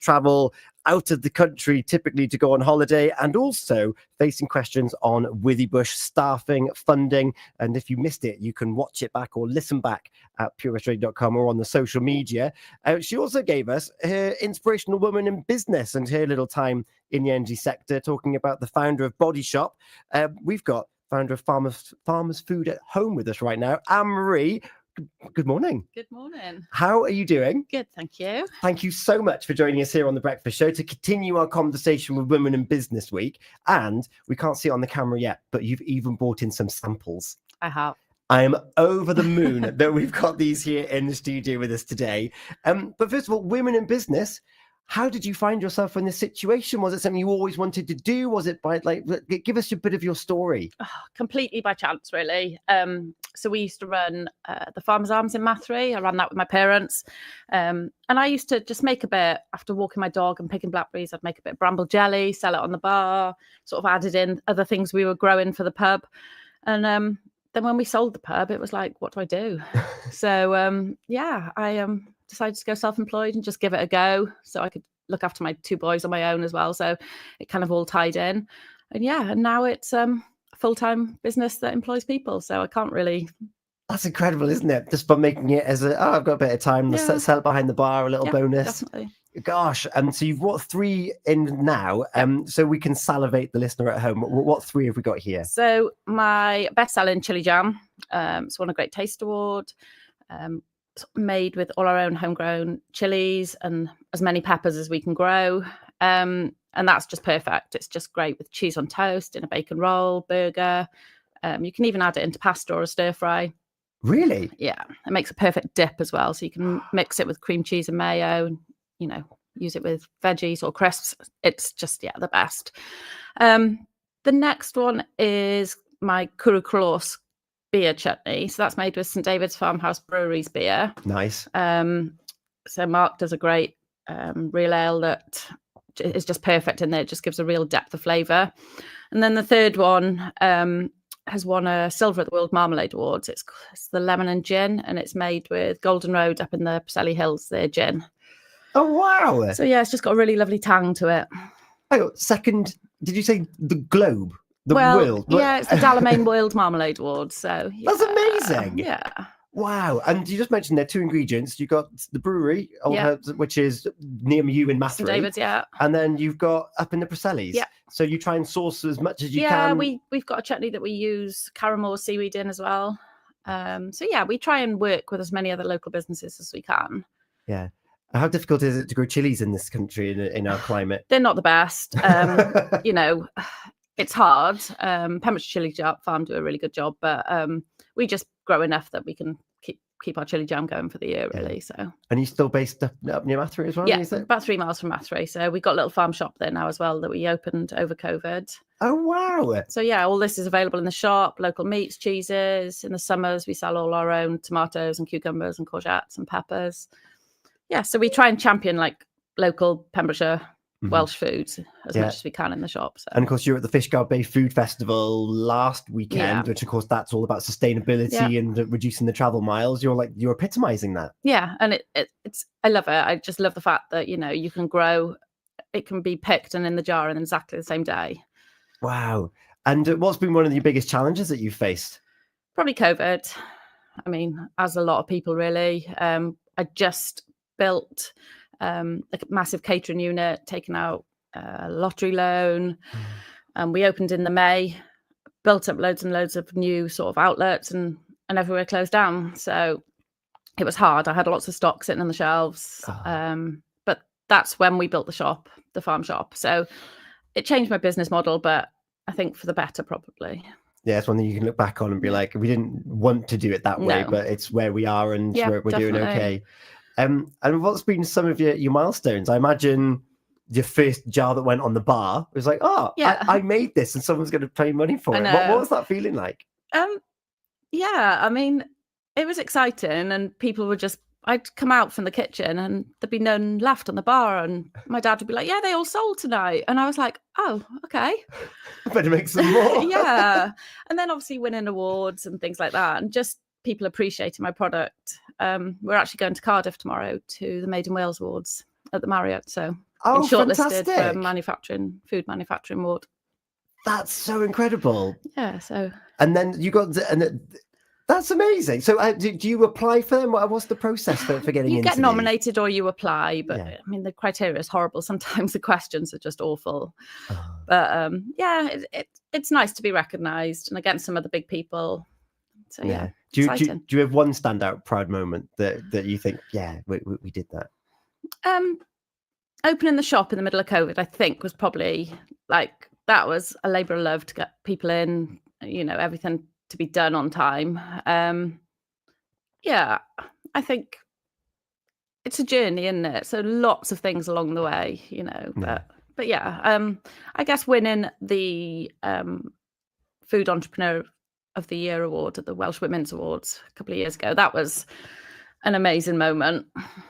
travel out of the country, typically to go on holiday, and also facing questions on Withybush staffing, funding. And if you missed it, you can watch it back or listen back at purewestradio.com or on the social media. She also gave us her inspirational woman in business and her little time in the energy sector, talking about the founder of Body Shop. We've got founder of Farmers Food at Home with us right now, Anne-Marie. Good morning. Good morning. How are you doing? Good, thank you. Thank you so much for joining us here on The Breakfast Show to continue our conversation with Women in Business Week. And we can't see it on the camera yet, but you've even brought in some samples. I have. I am over the moon that we've got these here in the studio with us today. But first of all, Women in Business, how did you find yourself in this situation? Was it something you always wanted to do? Was it by give us a bit of your story? Oh, completely by chance, really. So we used to run the Farmers Arms in Mathry. I ran that with my parents. And I used to just make a bit, after walking my dog and picking blackberries, I'd make a bit of bramble jelly, sell it on the bar, sort of added in other things we were growing for the pub. And then when we sold the pub, it was like, what do I do? So, I decided to go self-employed and just give it a go so I could look after my 2 boys on my own as well. So it kind of all tied in. And now it's a full-time business that employs people. So I can't really... That's incredible, isn't it? Just by making it as I've got a bit of time, sell it behind the bar, a little bonus. Definitely. Gosh, so you've got 3 in now, so we can salivate the listener at home. What 3 have we got here? So my best-selling chili jam, it's won a Great Taste Award, made with all our own homegrown chilies and as many peppers as we can grow. And that's just perfect. It's just great with cheese on toast, in a bacon roll, burger. You can even add it into pasta or a stir fry. Really? Yeah, it makes a perfect dip as well. So you can mix it with cream cheese and mayo and, use it with veggies or crisps. It's just, the best. The next one is my Cwrw Clos beer chutney. So that's made with St David's Farmhouse Brewery's beer. Nice. So Mark does a great real ale that is just perfect in there. It just gives a real depth of flavour. And then the third one has won a silver at the World Marmalade Awards. It's the lemon and gin, and it's made with Golden Road up in the Preseli Hills, their gin. Oh, wow. So, it's just got a really lovely tang to it. Oh, second, did you say the Globe? The World? Yeah, it's the Dalamain World Marmalade Awards. So that's amazing. Yeah. Wow. And you just mentioned there 2 ingredients. You've got the brewery, which is near you in Mathry. St David's, yeah. And then you've got up in the Preselis. Yeah. So you try and source as much as you can. Yeah, we've got a chutney that we use caramel seaweed in as well. We try and work with as many other local businesses as we can. Yeah. How difficult is it to grow chilies in this country, in our climate? They're not the best. It's hard. Pembrokeshire Chili Farm do a really good job, but we just grow enough that we can keep our chili jam going for the year, really. So. And you're still based up near Mathry as well? Yeah, about 3 miles from Mathry. So we've got a little farm shop there now as well that we opened over COVID. Oh, wow. So all this is available in the shop, local meats, cheeses. In the summers, we sell all our own tomatoes and cucumbers and courgettes and peppers. Yeah, so we try and champion local Pembrokeshire Welsh foods as much as we can in the shop. So. And of course, you're at the Fishguard Bay Food Festival last weekend, which of course that's all about sustainability and reducing the travel miles. You're epitomizing that. Yeah, and it's I love it. I just love the fact that you can grow, it can be picked and in the jar in exactly the same day. Wow. And what's been one of your biggest challenges that you've faced? Probably COVID. I mean, as a lot of people, really. I just built a massive catering unit, taken out a lottery loan, and we opened in the May, built up loads and loads of new sort of outlets, and everywhere closed down. So it was hard. I had lots of stock sitting on the shelves, but that's when we built the shop, the farm shop. So it changed my business model, but I think for the better, probably. Yeah, it's one thing you can look back on and be like, we didn't want to do it that way, but it's where we are and we're doing okay. And what's been some of your milestones? I imagine your first jar that went on the bar was like, I made this and someone's going to pay money for it. What was that feeling like? I mean, it was exciting, and people were I'd come out from the kitchen and there'd be none left on the bar, and my dad would be like, yeah, they all sold tonight. And I was like, oh, okay. I better make some more. Yeah. And then obviously winning awards and things like that, and just people appreciating my product. We're actually going to Cardiff tomorrow to the Made in Wales Awards at the Marriott. So Oh, shortlisted for fantastic. food manufacturing award. That's so incredible. Yeah, so And then you got that's amazing. So do you apply for them? What's the process for getting you into get nominated or you apply, but Yeah. I mean the criteria is horrible. Sometimes the questions are just awful. Oh. But yeah, it's nice to be recognised and against some of the big people. So yeah, Do exciting. you have one standout proud moment that you think, yeah, we did that? Opening the shop in the middle of COVID, I think, was probably like that was a labour of love to get people in, you know, everything to be done on time. Yeah, I think it's a journey, isn't it? So lots of things along the way, you know. But yeah, I guess winning the Food Entrepreneur of the Year award at the Welsh Women's Awards a couple of years ago, that was an amazing moment.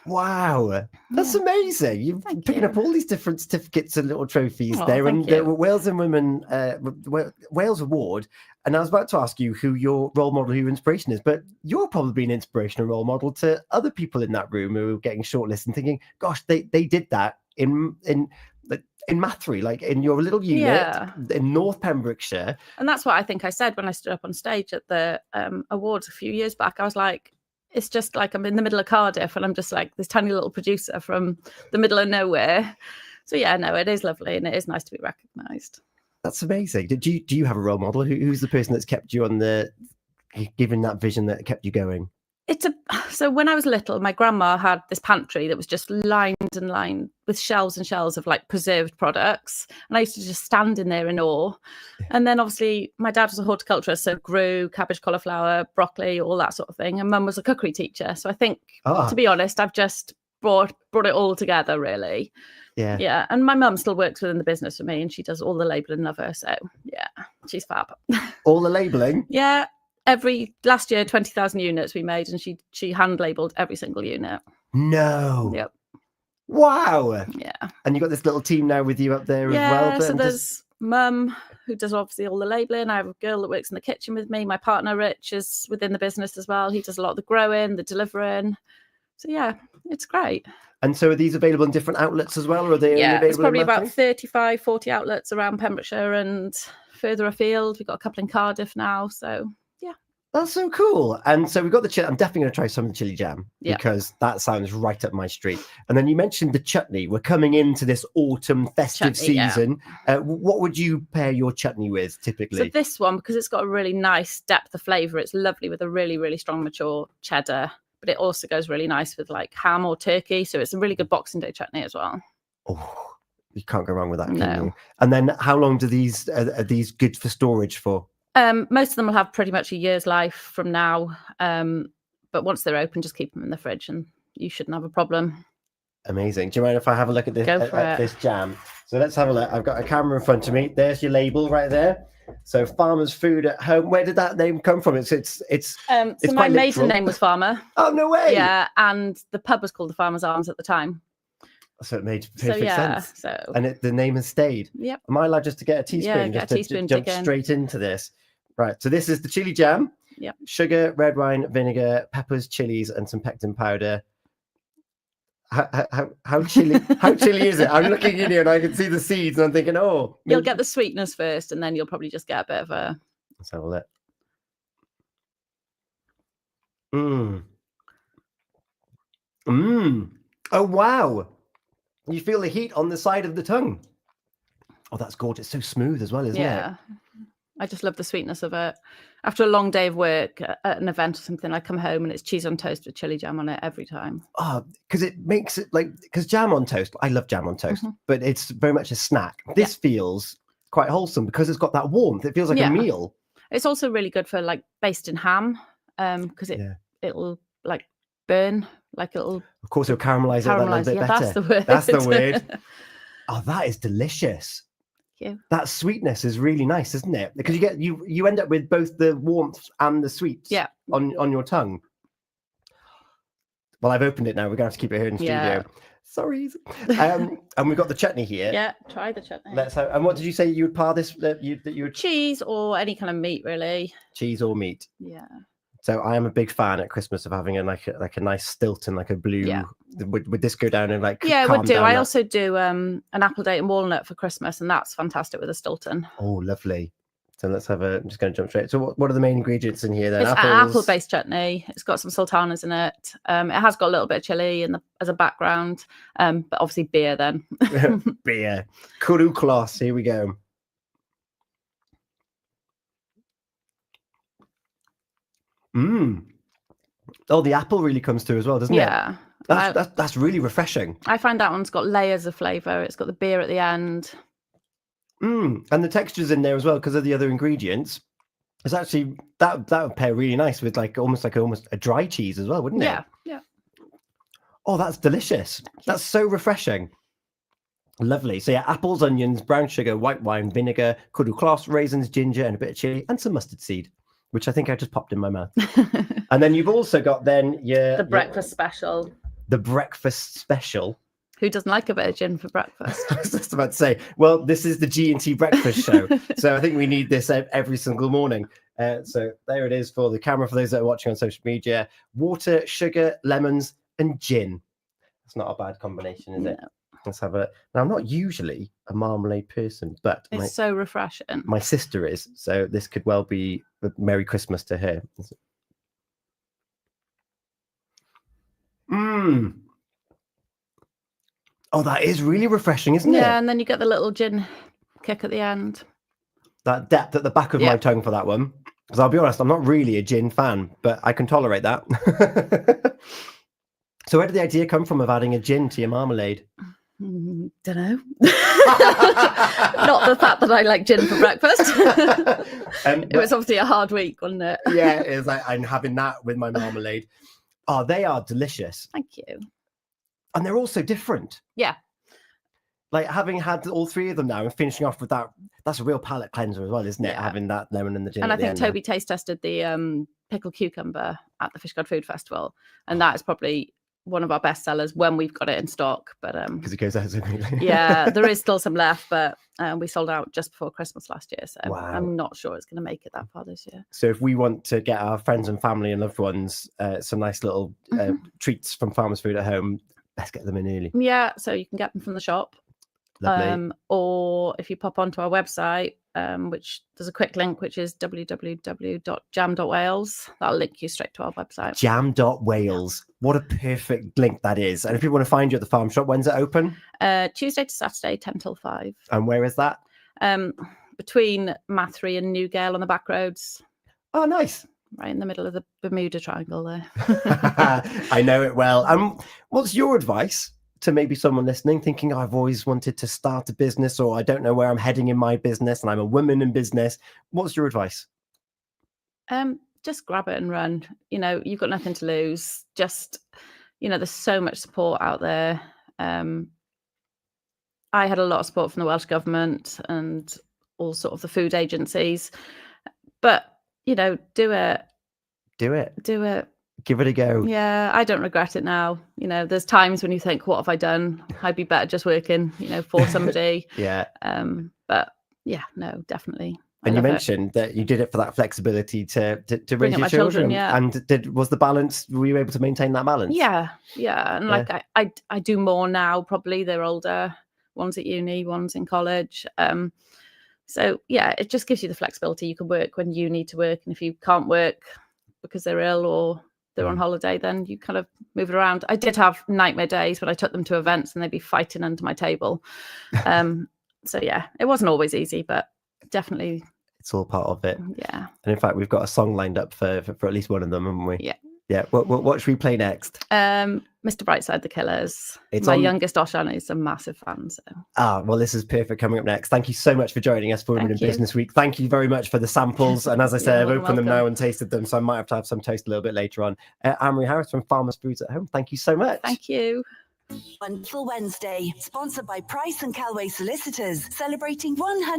Wow, that's amazing! You're picking up all these different certificates and little trophies there, and the Wales and Women Wales Award. And I was about to ask you who your role model, who your inspiration is, but you're probably an inspirational role model to other people in that room who are getting shortlisted and thinking, "Gosh, they did that in Mathry, like in your little unit in North Pembrokeshire." And that's what I think I said when I stood up on stage at the awards a few years back. I was like, it's just like I'm in the middle of Cardiff and I'm just like this tiny little producer from the middle of nowhere. So yeah, no, it is lovely and it is nice to be recognised. That's amazing. Do you have a role model? Who's the person that's kept you on given that vision that kept you going? So when I was little, my grandma had this pantry that was just lined and lined with shelves and shelves of like preserved products. And I used to just stand in there in awe. And then obviously my dad was a horticulturist, so grew cabbage, cauliflower, broccoli, all that sort of thing. And mum was a cookery teacher. So I think, to be honest, I've just brought it all together, really. Yeah. And my mum still works within the business with me and she does all the labelling of her. So yeah, she's fab. All the labelling? Yeah. Last year, 20,000 units we made, and she hand labelled every single unit. No. Yep. Wow. Yeah. And you got this little team now with you up there as well. Yeah. So there's mum who does obviously all the labelling. I have a girl that works in the kitchen with me. My partner Rich is within the business as well. He does a lot of the growing, the delivering. So yeah, it's great. And so are these available in different outlets as well, or are they only available? There's probably about 35, 40 outlets around Pembrokeshire and further afield. We've got a couple in Cardiff now. So yeah. That's so cool. And so we've got the chili. I'm definitely going to try some of the chili jam because that sounds right up my street. And then you mentioned the chutney. We're coming into this autumn festive season. What would you pair your chutney with typically? So this one, because it's got a really nice depth of flavour, it's lovely with a really, really strong mature cheddar. But it also goes really nice with like ham or turkey. So it's a really good Boxing Day chutney as well. Oh, you can't go wrong with that, can you? And then how long are these good for storage for? Most of them will have pretty much a year's life from now. But once they're open, just keep them in the fridge and you shouldn't have a problem. Amazing. Do you mind if I have a look at this, this jam? So let's have a look. I've got a camera in front of me. There's your label right there. So Farmer's Food at Home. Where did that name come from? So my maiden name was Farmer. Oh, no way. Yeah. And the pub was called the Farmer's Arms at the time. So it made perfect sense. And the name has stayed. Yep. Am I allowed just to get a teaspoon? Yeah, just to jump straight into this. Right. So this is the chili jam. Yep. Sugar, red wine, vinegar, peppers, chilies, and some pectin powder. How chilly is it? I'm looking in here and I can see the seeds and I'm thinking, oh. You'll get the sweetness first and then you'll probably just get a bit of a... Let's have a look. Mmm. Mmm. Oh, wow. You feel the heat on the side of the tongue. Oh, that's gorgeous. So smooth as well, isn't it? Yeah. I just love the sweetness of it. After a long day of work at an event or something, I come home and it's cheese on toast with chili jam on it every time. Oh, because it makes it because jam on toast, I love jam on toast, but it's very much a snack. This feels quite wholesome because it's got that warmth. It feels like a meal. It's also really good for like basting ham because it'll like burn, like it'll... Of course, it'll caramelize it a little bit better. That's the word. That's the word. Oh, that is delicious. You. That sweetness is really nice, isn't it? Because you end up with both the warmth and the sweets on your tongue. Well, I've opened it now. We're going to have to keep it here in the studio. Sorry. And we've got the chutney here. Yeah, try the chutney. And what did you say you would par this? That you would cheese or any kind of meat, really. Cheese or meat. Yeah. So I am a big fan at Christmas of having a nice Stilton, like a blue. Yeah. Would this go down and like? Yeah, it calm would do. down I that? also do an apple date and walnut for Christmas, and that's fantastic with a Stilton. Oh, lovely. So let's have I'm just going to jump straight. So what are the main ingredients in here then? It's an apple-based chutney. It's got some sultanas in it. It has got a little bit of chili as a background, but obviously beer then. Beer. Kuru Kloss. Here we go. Oh, the apple really comes through as well, doesn't it? Yeah. That's really refreshing. I find that one's got layers of flavour. It's got the beer at the end. And the texture's in there as well because of the other ingredients. It's actually that would pair really nice with almost a dry cheese as well, wouldn't it? Yeah. Oh, that's delicious. That's so refreshing. Lovely. So yeah, apples, onions, brown sugar, white wine, vinegar, kudu kloss, raisins, ginger, and a bit of chili, and some mustard seed, which I think I just popped in my mouth. And then you've also got the breakfast special. The breakfast special. Who doesn't like a bit of gin for breakfast? I was just about to say, well, this is the G&T breakfast show. So I think we need this every single morning. So there it is for the camera, for those that are watching on social media. Water, sugar, lemons, and gin. That's not a bad combination, is it? Let's have a... Now, I'm not usually a marmalade person, but... It's so refreshing. My sister is, so this could well be a Merry Christmas to her. Oh, that is really refreshing, isn't it? Yeah, and then you get the little gin kick at the end. That depth at the back of my tongue for that one. Because I'll be honest, I'm not really a gin fan, but I can tolerate that. So where did the idea come from of adding a gin to your marmalade? Don't know. Not the fact that I like gin for breakfast. It was obviously a hard week, wasn't it? Yeah, it was I'm having that with my marmalade. Oh, they are delicious. Thank you. And they're also different. Yeah. Like having had all three of them now and finishing off with that's a real palate cleanser as well, isn't it? Yeah. Having that lemon and the gin. And I think Toby taste tested the pickled cucumber at the Fishguard Food Festival. And that is probably one of our best sellers when we've got it in stock. But because it goes out so quickly. Yeah, there is still some left, but we sold out just before Christmas last year. So wow. I'm not sure it's going to make it that far this year. So if we want to get our friends and family and loved ones some nice little treats from Farmers Food at home, let's get them in early. Yeah, so you can get them from the shop. Or if you pop onto our website, which there's a quick link, which is www.jam.wales. That'll link you straight to our website. Jam.wales. What a perfect link that is. And if people want to find you at the farm shop, when's it open? Tuesday to Saturday, 10 till 5. And where is that? Between Mathry and Newgale on the back roads. Oh, nice. Right in the middle of the Bermuda Triangle there. I know it well. What's your advice to maybe someone listening thinking, I've always wanted to start a business, or I don't know where I'm heading in my business and I'm a woman in business? What's your advice? Just grab it and run. You've got nothing to lose. Just, there's so much support out there. I had a lot of support from the Welsh Government and all sort of the food agencies, but do it. Give it a go. Yeah, I don't regret it now. There's times when you think, what have I done? I'd be better just working, for somebody. Yeah. But yeah, no, definitely. And you mentioned that you did it for that flexibility to raise your children. Yeah. And was the balance, were you able to maintain that balance? Yeah. And I do more now, probably. They're older. One's at uni, one's in college. So yeah, it just gives you the flexibility. You can work when you need to work. And if you can't work because they're ill or they're on holiday, then you kind of move it around. I did have nightmare days when I took them to events and they'd be fighting under my table. So yeah, it wasn't always easy, but definitely. It's all part of it. Yeah. And in fact, we've got a song lined up for at least one of them, haven't we? Yeah. Yeah. What should we play next? Mr. Brightside, The Killers. My youngest Oshan is a massive fan. So. Well, this is perfect coming up next. Thank you so much for joining us for Women in Business Week. Thank you very much for the samples. And as I said, I've opened them now and tasted them, so I might have to have some toast a little bit later on. Anne-Marie Harris from Farmers Foods at Home. Thank you so much. Thank you. Wonderful Wednesday, sponsored by Price and Calway Solicitors, celebrating 100